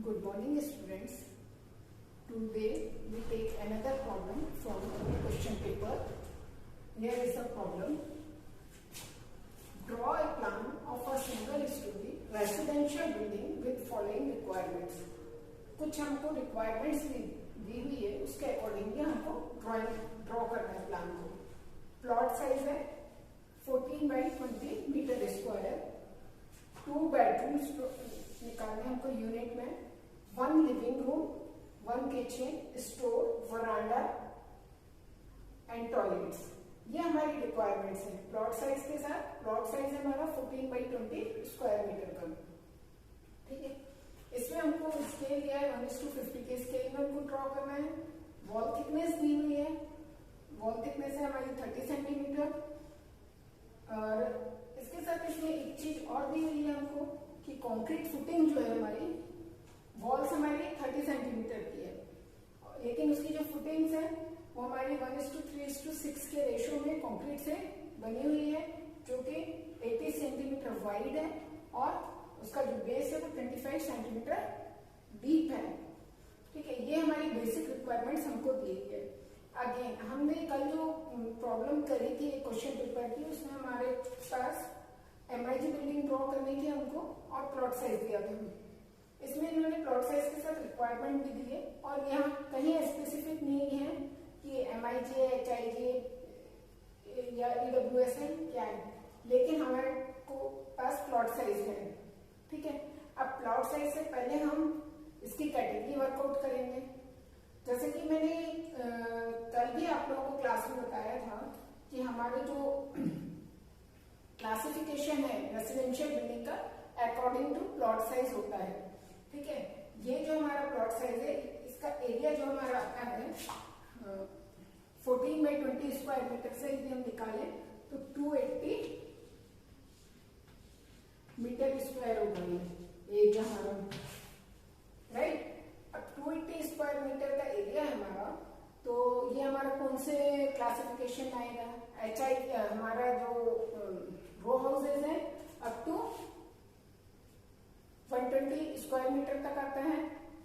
Good morning, students. Today we take another problem from the question paper. Here is the problem. Draw a plan of a single-story residential building with following requirements. कुछ हमको requirements दी हुई है, उसके accordingly हमको draw करना है plan को. Plot size है 14 by 20 मीटर स्क्वायर. 2 बेडरूम्स निकालने हमको यूनिट में. 1 living room, 1 kitchen, store, veranda and toilets. ये हमारी रिक्वायरमेंट्स है. प्लॉट साइज के साथ प्लॉट साइज है हमारा 14 by 20 स्क्वायर मीटर का. ठीक है. इसमें हमको स्केल दिया है 1:50 के स्केल में हमको ड्रॉ करना है. वॉल थिकनेस दी हुई है. वॉल थिकनेस है हमारी 30 सेंटीमीटर. और इसके साथ इसमें एक चीज और दी हुई है हमको कि कंक्रीट फुटिंग जो है हमारी वॉल्स हमारी 30 सेंटीमीटर की है, लेकिन उसकी जो फुटिंग्स है वो हमारी 1:3:6 के रेशो में कंक्रीट से बनी हुई है, जो कि 80 सेंटीमीटर वाइड है और उसका जो बेस है वो 25 सेंटीमीटर डीप है. ठीक है. ये हमारी बेसिक रिक्वायरमेंट्स हमको दी गई है. अगेन हमने कल जो प्रॉब्लम करी थी क्वेश्चन पेपर की, उसमें हमारे पास MIG बिल्डिंग ड्रॉ करने की हमको और प्लॉट साइज दिया था. इसमें इन्होंने प्लॉट साइज के साथ रिक्वायरमेंट भी दी है और यहाँ कहीं स्पेसिफिक नहीं है कि MIG है, HIG या EWS है क्या है, लेकिन हमारे को पास प्लॉट साइज है. ठीक है. अब प्लॉट साइज से पहले हम इसकी कैटेगरी वर्कआउट करेंगे. जैसे कि मैंने कल भी आप लोगों को क्लास में बताया था कि हमारे जो क्लासिफिकेशन है रेसिडेंशियल बिल्डिंग का अकॉर्डिंग टू प्लॉट साइज होता है. ठीक है. ये जो हमारा प्लॉट साइज है, इसका एरिया जो हमारा आता है 14 by 20 स्क्वायर मीटर से यदि हम निकाले तो 280 मीटर स्क्वायर होगा ये एरिया हमारा. राइट. अब 280 स्क्वायर मीटर का एरिया है हमारा, तो ये हमारा कौन से क्लासिफिकेशन आएगा? HI हमारा जो रो हाउसेज है अप टू 120 स्क्वायर मीटर तक आता है.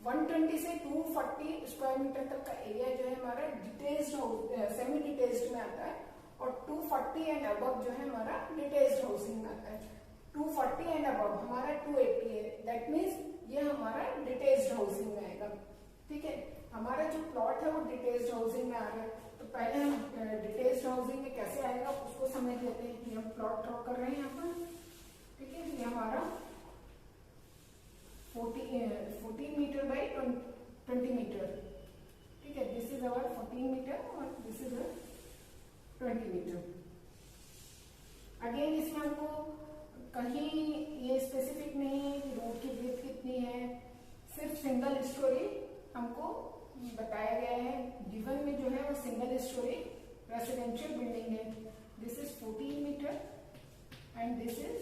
120 से 240 स्क्वायर मीटर तक का एरिया जो है हमारा डिटेल्ड हाउस सेमी डिटेल्ड में आता है, और 240 एंड अबव जो है हमारा डिटेल्ड हाउसिंग में आता है. 240 एंड अबव हमारा 280 है. दैट मीन्स ये हमारा डिटेल्ड हाउसिंग में आएगा. ठीक है. हमारा जो प्लॉट है वो डिटेल्ड हाउसिंग में आ रहा है, तो पहले हम डिटेल्ड हाउसिंग में कैसे आएगा उसको समझ लेते हैं. कि हम प्लॉट ड्रॉ कर रहे हैं यहाँ पर. ठीक है. ये हमारा 14 मीटर बाई 20 मीटर. ठीक है. दिस इज अवर 14 मीटर और दिस इज 20 मीटर. अगेन इसमें हमको कहीं ये स्पेसिफिक नहीं है कि रोड की ब्रीथ कितनी है, सिर्फ सिंगल स्टोरी हमको बताया गया है. गिवन में जो है वो सिंगल स्टोरी रेसिडेंशियल बिल्डिंग है. This is 14 metre and this is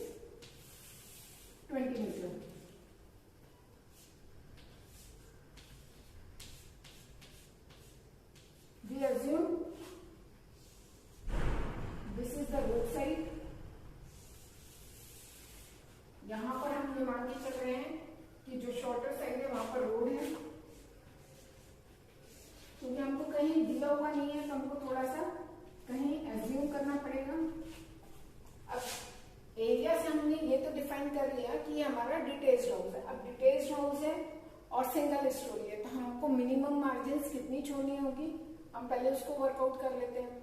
20 metre. We assume this is the road side. यहां पर हम ये मान के चल रहे हैं कि जो शॉर्टर साइड है वहां पर रोड है, क्योंकि हमको कहीं दिया हुआ नहीं है तो हमको थोड़ा सा कहीं एज्यूम करना पड़ेगा. अब एरिया से हमने ये तो डिफाइन कर लिया कि ये हमारा डिटेल्ड हाउस है. अब डिटेल्ड हाउस है और सिंगल स्टोरी है, तो हमको मिनिमम मार्जिन कितनी छोड़नी होगी, हम पहले उसको वर्कआउट कर लेते हैं.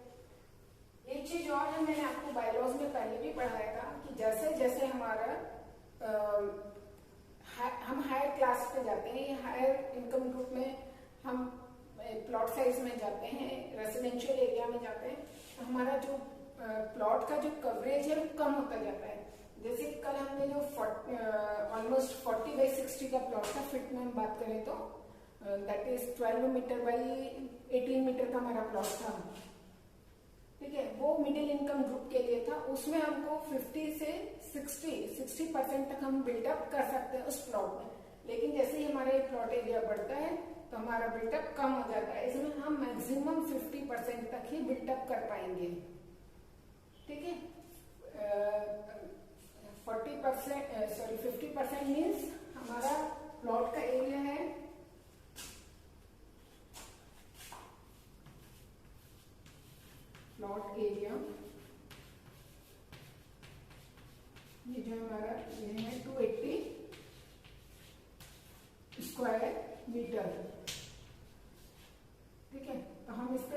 एक चीज और है, मैंने आपको बायलॉज में पहले भी पढ़ाया था कि जैसे जैसे हमारा हम हायर क्लास पे जाते हैं, हायर इनकम ग्रुप में हम प्लॉट साइज में जाते हैं, रेसिडेंशियल एरिया में जाते हैं, तो हमारा जो प्लॉट का जो कवरेज है वो कम होता जाता है. जैसे कल हमने जो ऑलमोस्ट 40 by 60 का प्लॉट था, फिट में हम बात करें तो that is 12 metre by 18 metre का हमारा प्लॉट था. ठीक है. वो मिडिल इनकम ग्रुप के लिए था. उसमें हमको 50 से 60% तक हम बिल्डअप कर सकते हैं उस प्लॉट में, लेकिन जैसे ही हमारा ये प्लॉट एरिया बढ़ता है तो हमारा बिल्डअप कम हो जाता है. इसमें हम मैक्सिमम 50% तक ही बिल्डअप कर पाएंगे. ठीक है. 40% 50% मीन्स हमारा प्लॉट का एरिया है मीटर। ठीक है, तो हम इस पे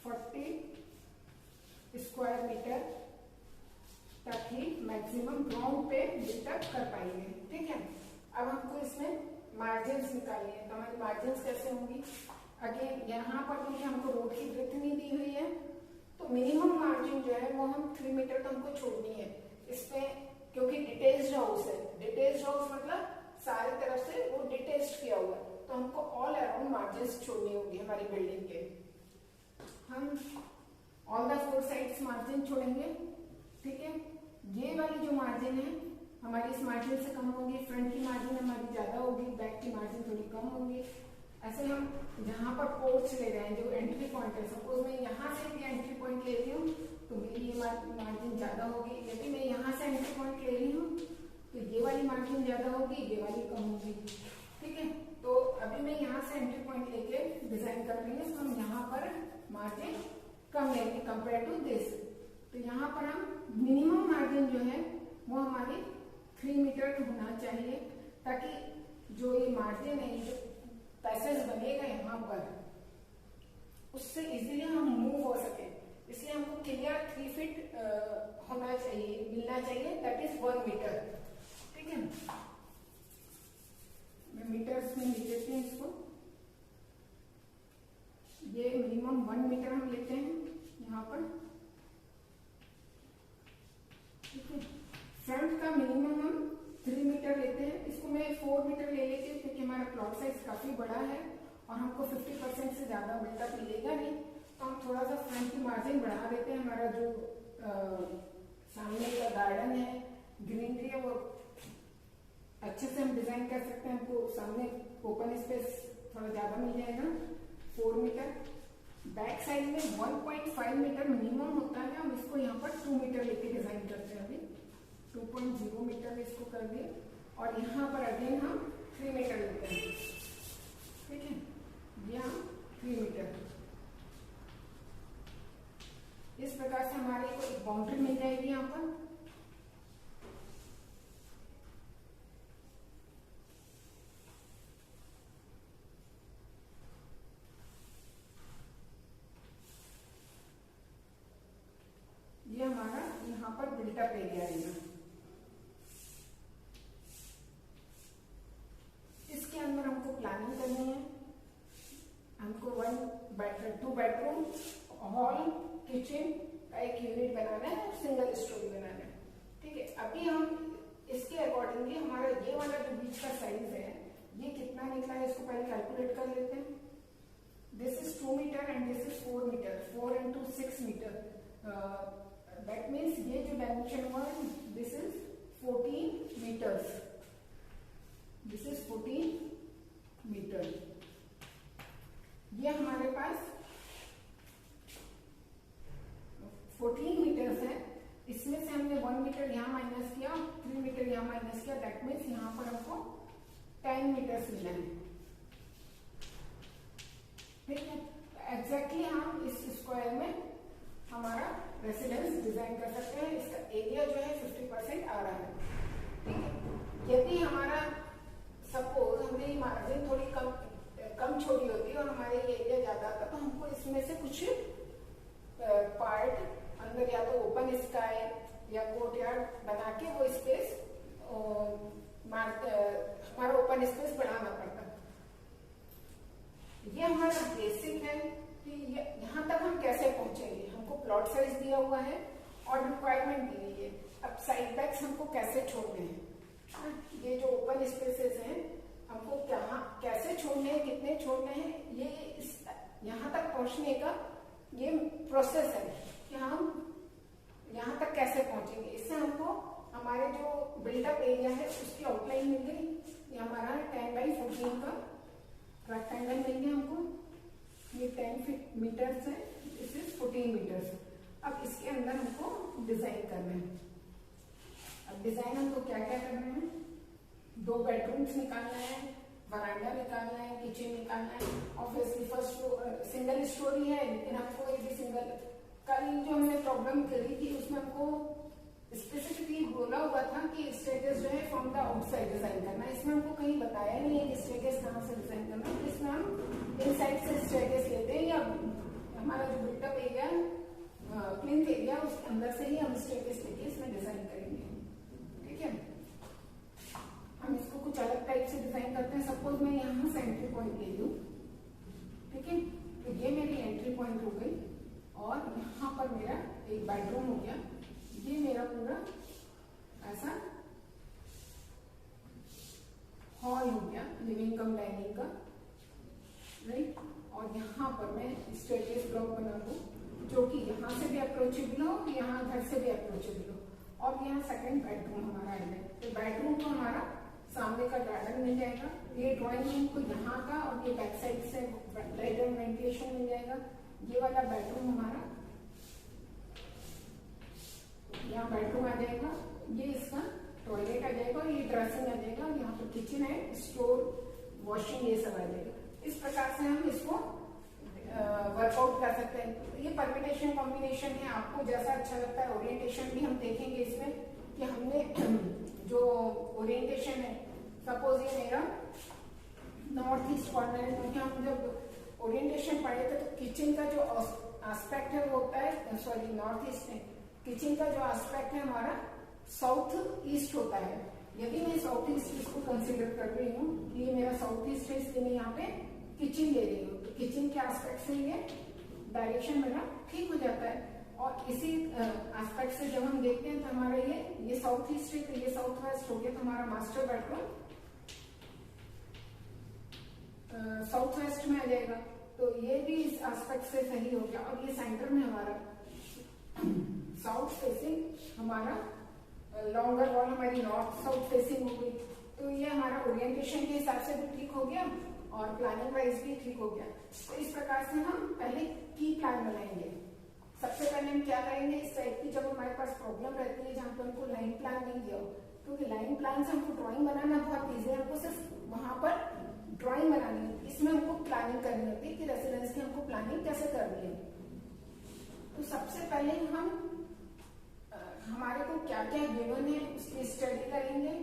140 स्क्वायर मीटर तक ही मैक्सिमम ग्राउंड पे बिल्डअप कर पाएंगे। ठीक है, अब हमको इसमें मार्जिन्स निकालनी है। तो हमारी मार्जिन्स कैसे होंगी? अगेन यहाँ पर क्योंकि हमको रोड की ब्रेथ नहीं दी हुई है, तो मिनिमम मार्जिन जो है वो हम 3 मीटर तो हमको छोड़नी है इसमें, क्योंकि डिटेच्ड हाउस है। डिटेच्ड हाउस मतलब सारे तरफ से वो डिटेच्ड किया हुआ है, तो हमको ऑल अराउंड मार्जिन छोड़नी होगी हमारी बिल्डिंग के। हम ऑल द 4 साइड्स मार्जिन छोड़ेंगे। ठीक है, ये वाली जो मार्जिन है हमारी इस मार्जिन से कम होगी, फ्रंट की मार्जिन हमारी ज्यादा होगी, बैक की मार्जिन थोड़ी कम होगी। ऐसे हम जहां पर पोर्च ले रहे हैं, जो एंट्री पॉइंट है, सपोज मैं यहाँ से भी एंट्री पॉइंट ले रही हूँ तो मेरी ये मार्जिन ज्यादा होगी। यदि मैं यहाँ से एंट्री पॉइंट ले रही हूँ तो ये वाली मार्जिन ज्यादा होगी, ये वाली कम होगी। ठीक है, तो अभी मैं यहाँ से एंट्री पॉइंट लेके डिजाइन कर रही हूँ, तो हम यहाँ पर मार्जिन कम लेंगे कंपेयर टू दिस। तो यहाँ पर हम मिनिमम मार्जिन जो है वो हमारी 3 मीटर होना चाहिए, ताकि जो ये मार्जिन है, जो पैसेज बनेगा यहाँ पर, उससे इजीली हम मूव हो सके। इसलिए हमको क्लियर 3 फीट होना चाहिए, मिलना चाहिए, दैट इज 1 मीटर। ठीक है, मैं मीटर्स में लिख देती हूँ इसको। ये मिनिमम 1 मीटर हम लेते हैं यहाँ पर। ठीक है, फ्रंट का मिनिमम हम 3 मीटर लेते हैं। इसको मैं 4 मीटर ले लेती हूँ क्योंकि हमारा प्लॉट साइज काफी बड़ा है और हमको 50% से ज्यादा बिल्डअप मिलेगा नहीं, तो हम थोड़ा सा फ्रंट की मार्जिन बढ़ा देते हैं। हमारा जो सामने का गार्डन है, ग्रीनरी है, वो अच्छे से हम डिजाइन कर सकते हैं। हमको सामने ओपन स्पेस थोड़ा ज्यादा मिल जाएगा। 4 मीटर। बैक साइड में 1.5 मीटर मिनिमम होता है, हम इसको यहाँ पर 2 मीटर लेके डिजाइन करते हैं। अभी 2.0 मीटर इसको कर दिए और यहाँ पर अगेन हम 3 मीटर लेते हैं। ठीक है, यहाँ 3 मीटर। इस प्रकार से हमारे को एक बाउंड्री मिल जाएगी यहाँ पर। ये हमारा यहाँ पर बिल्टअप एरिया रहेगा। इसके अंदर हमको प्लानिंग करनी है। हमको 2 बेडरूम, हॉल, किचन का एक यूनिट बनाना है और सिंगल स्टोरी बनाना है। ठीक है, अभी हम इसके अकॉर्डिंगली हमारा ये वाला जो बीच का साइज है ये कितना निकला है, इसको पहले कैलकुलेट कर लेते हैं। This is 2 metre and this is 4 metre. 4 into 6 metre, that means ये जो डायमेंशन हुआ है this is 14 metres. This is 14 metre. ये हमारे पास 14 मीटर्स है। इसमें से हमने 1 मीटर यहाँ माइनस किया, 3 मीटर यहाँ माइनस किया, दैट मीन्स यहाँ पर हमको 10 मीटर्स मिला है। ठीक है, एग्जैक्टली हम इस स्क्वायर में हमारा रेसिडेंस डिजाइन कर सकते हैं। इसका एरिया जो है 50% आ रहा है। ठीक है, यदि हमारा सपोज हमने मार्जिन थोड़ी कम छोड़ी होती और हमारे ये एरिया ज्यादा था, तो हमको इसमें से कुछ पार्ट अंदर या तो ओपन स्काई या कोर्टयार्ड बना के वो स्पेस हमारा ओपन स्पेस बढ़ाना पड़ता। ये हमारा बेसिक है कि यहाँ तक हम कैसे पहुंचेंगे। हमको प्लॉट साइज दिया हुआ है और रिक्वायरमेंट दी हुई है। अब साइड बैक्स हमको कैसे छोड़ने हैं, ये जो ओपन स्पेसेस हैं हमको कैसे छोड़ने हैं, कितने छोड़ने हैं, ये यहाँ तक पहुंचने का ये प्रोसेस है कि हम यहाँ तक कैसे पहुंचेंगे। इससे हमको हमारे जो बिल्डअप एरिया है उसकी आउटलाइन मिल गई। ये हमारा 10x14 का रेक्टेंगल मिल गया हमको। ये 10 मीटर्स है, दिस इज 14 मीटर्स। अब इसके अंदर हमको डिजाइन करना है। अब डिजाइन हमको क्या क्या करना है, 2 बेडरूम्स निकालना है, वरांडा निकालना है, किचन निकालना है। ऑब्वियसली फर्स्ट सिंगल स्टोरी है, लेकिन हमको ये सिंगल कल जो हमने प्रॉब्लम करी थी उसमें हमको स्पेसिफिकली बोला हुआ था कि स्टेटस जो है from from the outside design करना। इसमें हमको कहीं बताया नहीं है कि स्टेयरकेस कहाँ से डिजाइन करना है, तो इसमें हम इनसाइड से स्टेयरकेस लेते हैं या हमारा जो बिल्टअप एरिया प्लिंथ एरिया उसके अंदर से ही हम स्टेयरकेस लेके इसमें डिजाइन करेंगे। ठीक है, हम इसको कुछ अलग टाइप से डिजाइन करते हैं। सपोज मैं यहाँ से एंट्री पॉइंट ले लूँ, ठीक है, तो ये मेरी एंट्री पॉइंट हो गई और यहाँ पर मेरा एक बेडरूम हो गया। ये मेरा पूरा ऐसा हॉल हो गया लिविंग कम डाइनिंग का, राइट। और यहाँ पर मैं स्टेयरकेस ब्लॉक बना दूँ जो कि यहाँ से भी अप्रोचेबल हो, यहाँ घर से भी अप्रोचेबल हो। और यहाँ सेकंड बेडरूम हमारा है, तो बेडरूम को हमारा सामने का गार्डन मिल जाएगा। ये ड्राइंग रूम को यहाँ का और ये बैक साइड से लाइट एंड वेंटिलेशन मिल जाएगा। ये वाला बेडरूम हमारा, यहाँ बेडरूम आ जाएगा, ये इसका टॉयलेट आ जाएगा और ये ड्रेसिंग आ जाएगा और यहाँ पर किचन है, स्टोर, वॉशिंग, ये सब आ जाएगा। इस प्रकार से हम इसको वर्कआउट कर सकते हैं। ये परम्यूटेशन कॉम्बिनेशन है, आपको जैसा अच्छा लगता है। ओरिएंटेशन भी हम देखेंगे इसमें कि हमने जो ओरिएंटेशन है, सपोज ये मेरा नॉर्थ ईस्ट कॉर्नर है, क्योंकि हम जब ओरिएंटेशन पढ़े थे तो किचन का जो एस्पेक्ट है वो होता है, सॉरी नॉर्थ ईस्ट है, किचन का जो एस्पेक्ट है हमारा साउथ ईस्ट होता है। यदि मैं साउथ ईस्ट इसको कंसिडर कर रही हूँ, ये मेरा साउथ ईस्ट है, इसलिए मैं यहाँ पे किचन ले रही हूँ, तो किचन के एस्पेक्ट से ये डायरेक्शन मेरा ठीक हो जाता है। और इसी एस्पेक्ट से जब हम देखते हैं तो हमारा ये साउथ ईस्ट है, तो ये साउथ वेस्ट हो गया, तो हमारा मास्टर बेडरूम साउथ वेस्ट में आ जाएगा, तो ये भी इस एस्पेक्ट से सही हो गया। और ये सेंटर में हमारा साउथ फेसिंग, हमारा लॉन्गर वॉल हमारी नॉर्थ साउथ फेसिंग हो गई, तो ये हमारा ओरिएंटेशन के हिसाब से भी ठीक हो गया और प्लानिंग वाइज भी ठीक हो गया। तो इस प्रकार से हम पहले की प्लान बनाएंगे। सबसे पहले हम क्या करेंगे, इस टाइप की जब हमारे पास प्रॉब्लम रहती है जहाँ पर हमको लाइन प्लान नहीं दिया हो, क्योंकि लाइन प्लान से हमको ड्राइंग बनाना बहुत ईजी है, हमको सिर्फ वहां पर ड्राइंग बनानी है, इसमें हमको प्लानिंग करनी होती है कि रेसिडेंस की हमको प्लानिंग कैसे करनी है। तो सबसे पहले हम हमारे को क्या क्या गिवन है उसकी स्टडी करेंगे।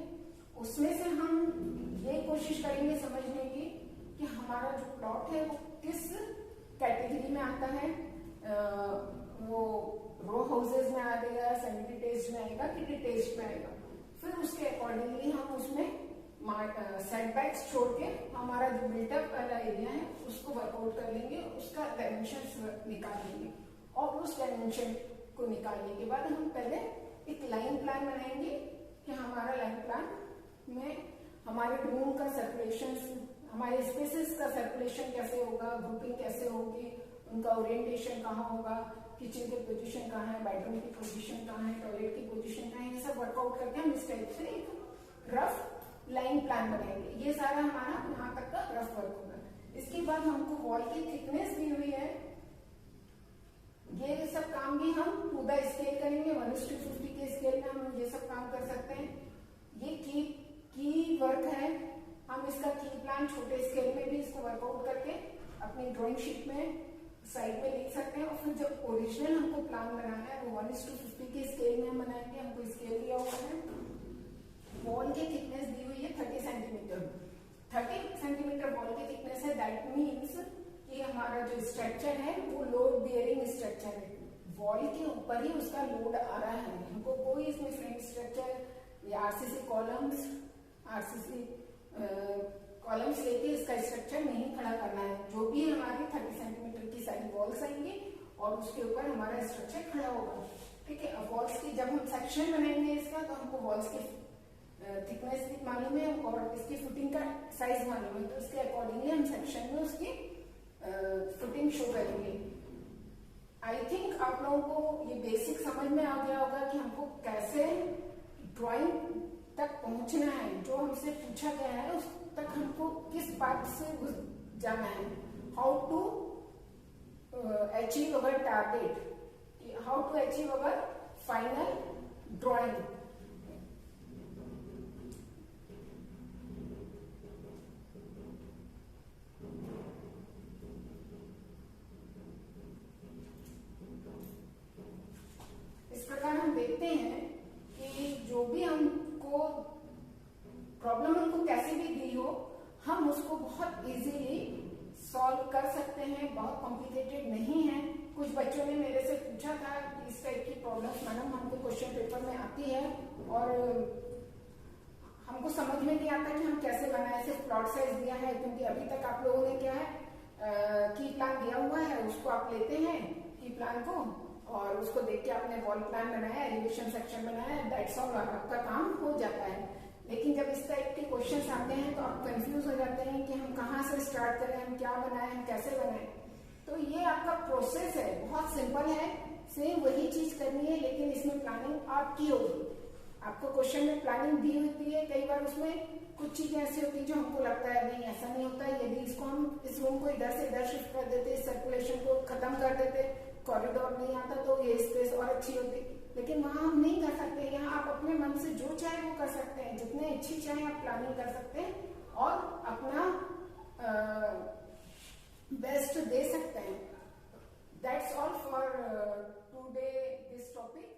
उसमें से हम ये कोशिश करेंगे समझने की कि हमारा जो प्लॉट है वो किस कैटेगरी में आता है, वो रो हाउसेज में आएगा, सेमी डिटेच्ड में आएगा कि डिटेच्ड में आएगा। फिर उसके अकॉर्डिंगली हम उसमें सेटबैक्स छोड़ के हमारा जो बिल्टअप वाला एरिया है उसको वर्कआउट कर लेंगे, उसका डायमेंशन निकाल लेंगे। और उस डायमेंशन को निकालने के बाद हम पहले एक लाइन प्लान बनाएंगे कि हमारा लाइन प्लान में हमारे रूम का सर्कुलेशन, हमारे स्पेसेस का सर्कुलेशन कैसे होगा, ग्रुपिंग कैसे होगी, उनका ओरिएंटेशन कहाँ होगा, किचन की पोजीशन कहाँ है, बेडरूम की पोजीशन कहाँ है, टॉयलेट की पोजीशन कहाँ है, ये सब वर्कआउट करके हम इस टाइप से एक रफ लाइन प्लान बनाएंगे। ये सारा हमारा यहाँ तक का रफ वर्क होगा। इसके बाद हमको वॉल की थिकनेस दी हुई है, ये सब काम भी हम टू द स्केल करेंगे, 1:50 के स्केल में हम ये सब काम कर सकते हैं। ये की वर्क है, हम इसका की प्लान छोटे स्केल में भी इसको वर्कआउट करके अपनी ड्राइंग शीट में साइड में लिख सकते हैं। और फिर जब ओरिजिनल हमको प्लान बनाना है वो 1:50 के स्केल में हम बनाएंगे। हमको स्केल दिया हुआ है, वॉल की थिकनेस दी हुई है 30 सेंटीमीटर, 30 सेंटीमीटर वॉल की थिकनेस है। दैट मीन्स कि हमारा जो स्ट्रक्चर है वो लोड बियरिंग स्ट्रक्चर है, वॉल के ऊपर ही उसका लोड आ रहा है। हमको कोई इसमें फ्रेम स्ट्रक्चर या आरसीसी कॉलम्स, आरसीसी कॉलम्स लेके इसका स्ट्रक्चर नहीं खड़ा करना है। जो भी हमारी 30 सेंटीमीटर की सारी वॉल्स आएंगी और उसके ऊपर हमारा स्ट्रक्चर खड़ा होगा। ठीक है, अब वॉल्स की जब हम सेक्शन बनाएंगे इसका, तो हमको वॉल्स की थिकनेस मालूम है और इसकी फुटिंग का साइज मालूम है, तो उसके अकॉर्डिंगली हम सेक्शन में उसकी फुटिंग शो करेंगे। आई थिंक आप लोगों को ये बेसिक समझ में आ गया होगा कि हमको कैसे ड्राइंग तक पहुंचना है, जो हमसे पूछा गया है उस तक हमको किस पार्ट से जाना है, how to achieve our target, how to achieve our final drawing. इस प्रकार हम देखते हैं कि जो भी हमको प्रॉब्लम उनको कैसे भी दी हो, हम उसको बहुत इजीली सॉल्व कर सकते हैं, बहुत कॉम्प्लिकेटेड नहीं है। कुछ बच्चों ने मेरे से पूछा था कि इस टाइप की प्रॉब्लम्स मैडम हमको क्वेश्चन पेपर में आती है और हमको समझ में नहीं आता कि हम कैसे बनाए। सिर्फ प्लॉट साइज दिया है, क्योंकि अभी तक आप लोगों ने क्या है की प्लान दिया हुआ है, उसको आप लेते हैं की प्लान को और उसको देख के आपने वॉल प्लान बनाया, एलिवेशन सेक्शन बनाया, दैट्स ऑल, आपका काम हो जाता है। लेकिन जब इस टाइप के क्वेश्चंस आते हैं तो आप कंफ्यूज हो जाते हैं कि हम कहाँ से स्टार्ट करें, हम क्या बनाएं, हम कैसे बनाएं। तो ये आपका प्रोसेस है, बहुत सिंपल है, सेम वही चीज करनी है, लेकिन इसमें प्लानिंग आपकी होगी। आपको क्वेश्चन में प्लानिंग दी होती है, कई बार उसमें कुछ चीजें ऐसी होती है जो हमको लगता है नहीं ऐसा नहीं होता है। यदि इसको हम इस रूम को इधर से इधर शिफ्ट कर देते, सर्कुलेशन को खत्म कर देते, कॉरिडोर नहीं आता तो ये स्पेस और अच्छी होती, लेकिन वहां हम नहीं कर सकते। यहाँ आप अपने मन से जो चाहे वो कर सकते हैं, जितने अच्छी चाहे आप प्लानिंग कर सकते हैं और अपना बेस्ट दे सकते हैं। That's all for today this topic.